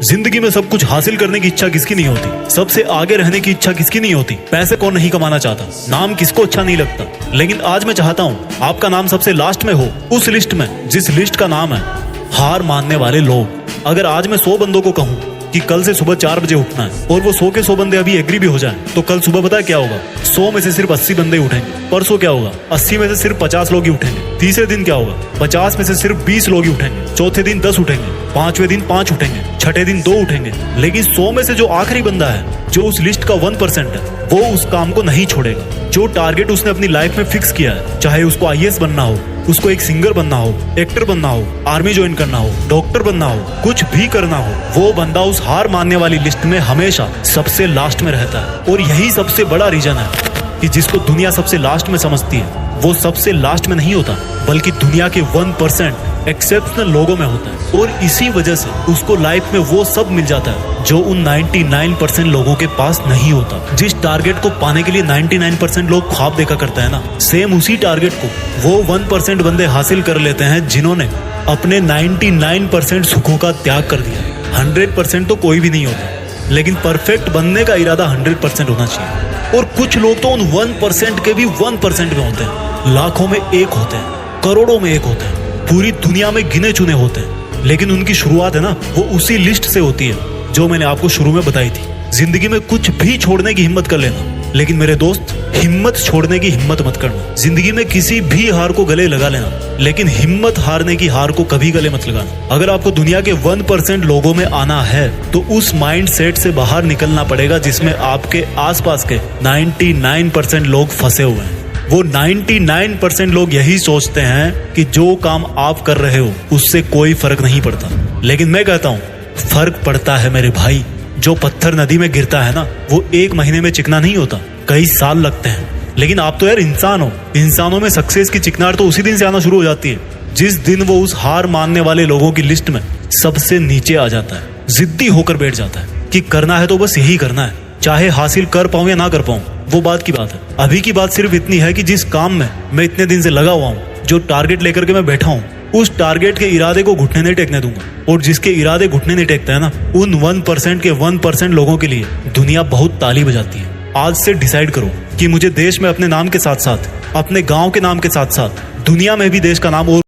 जिंदगी में सब कुछ हासिल करने की इच्छा किसकी नहीं होती? सबसे आगे रहने की इच्छा किसकी नहीं होती? पैसे कौन नहीं कमाना चाहता? नाम किसको अच्छा नहीं लगता? लेकिन आज मैं चाहता हूँ आपका नाम सबसे लास्ट में हो, उस लिस्ट में जिस लिस्ट का नाम है हार मानने वाले लोग। अगर आज मैं 100 बंदों को कहूँ कि कल से सुबह 4 बजे उठना है और वो 100 के 100 बंदे अभी एग्री भी हो जाएं, तो कल सुबह पता है क्या होगा? 100 में से सिर्फ 80 बंदे उठेंगे। परसों क्या होगा? 80 में से सिर्फ 50 लोग ही उठेंगे। तीसरे दिन क्या होगा? 50 में से सिर्फ 20 लोग ही उठेंगे। चौथे दिन 10 उठेंगे। पांचवें दिन 5 उठेंगे। छठे दिन 2 उठेंगे। लेकिन 100 में से जो आखिरी बंदा है, जो उस लिस्ट का 1% है, वो उस काम को नहीं छोड़ेगा। जो टारगेट उसने अपनी लाइफ में फिक्स किया है, चाहे उसको IAS बनना हो, उसको एक सिंगर बनना हो, एक्टर बनना हो, आर्मी ज्वाइन करना हो, डॉक्टर बनना हो, कुछ भी करना हो, वो बंदा उस हार मानने वाली लिस्ट में हमेशा सबसे लास्ट में रहता है। और यही सबसे बड़ा रीजन है कि जिसको दुनिया सबसे लास्ट में समझती है, वो सबसे लास्ट में नहीं होता, बल्कि दुनिया के 1% एक्सेप्शनल लोगों में होता है। और इसी वजह से उसको लाइफ में वो सब मिल जाता है जो उन 99% लोगों के पास नहीं होता। जिस टारगेट को पाने के लिए 99% लोग ख्वाब देखा करते हैं ना, सेम उसी टारगेट को वो 1% बंदे हासिल कर लेते हैं जिन्होंने अपने 99% सुखों का त्याग कर दिया। 100% तो कोई भी नहीं होता, लेकिन परफेक्ट बनने का इरादा 100% होना चाहिए। और कुछ लोग तो उन 1% के भी 1% में होते हैं, लाखों में एक होते हैं, करोड़ों में एक होते हैं, पूरी दुनिया में गिने चुने होते हैं। लेकिन उनकी शुरुआत है ना, वो उसी लिस्ट से होती है जो मैंने आपको शुरू में बताई थी। जिंदगी में कुछ भी छोड़ने की हिम्मत कर लेना, लेकिन मेरे दोस्त, हिम्मत छोड़ने की हिम्मत मत करना। जिंदगी में किसी भी हार को गले लगा लेना, लेकिन हिम्मत हारने की हार को कभी गले मत लगाना। अगर आपको दुनिया के 1% लोगों में आना है, तो उस माइंड सेट से बाहर निकलना पड़ेगा जिसमें आपके आसपास के 99% लोग फंसे हुए हैं। वो 99% लोग यही सोचते हैं कि जो काम आप कर रहे हो उससे कोई फर्क नहीं पड़ता। लेकिन मैं कहता हूँ फर्क पड़ता है मेरे भाई। जो पत्थर नदी में गिरता है ना, वो 1 महीने में चिकना नहीं होता, कई साल लगते हैं। लेकिन आप तो यार इंसान हो, इंसानों में सक्सेस की चिकनार तो उसी दिन से आना शुरू हो जाती है जिस दिन वो उस हार मानने वाले लोगों की लिस्ट में सबसे नीचे आ जाता है, जिद्दी होकर बैठ जाता है कि करना है तो बस यही करना है, चाहे हासिल कर पाऊं या ना कर पाऊं, वो बात की बात है। अभी की बात सिर्फ इतनी है कि जिस काम में मैं इतने दिन से लगा हुआ हूँ, जो टारगेट लेकर के मैं बैठा हूँ, उस टारगेट के इरादे को घुटने नहीं टेकने दूंगा। और जिसके इरादे घुटने नहीं टेकता है ना, उन 1% के 1% लोगों के लिए दुनिया बहुत ताली बजाती है। आज से डिसाइड करो कि मुझे देश में अपने नाम के साथ साथ, अपने गांव के नाम के साथ साथ, दुनिया में भी देश का नाम और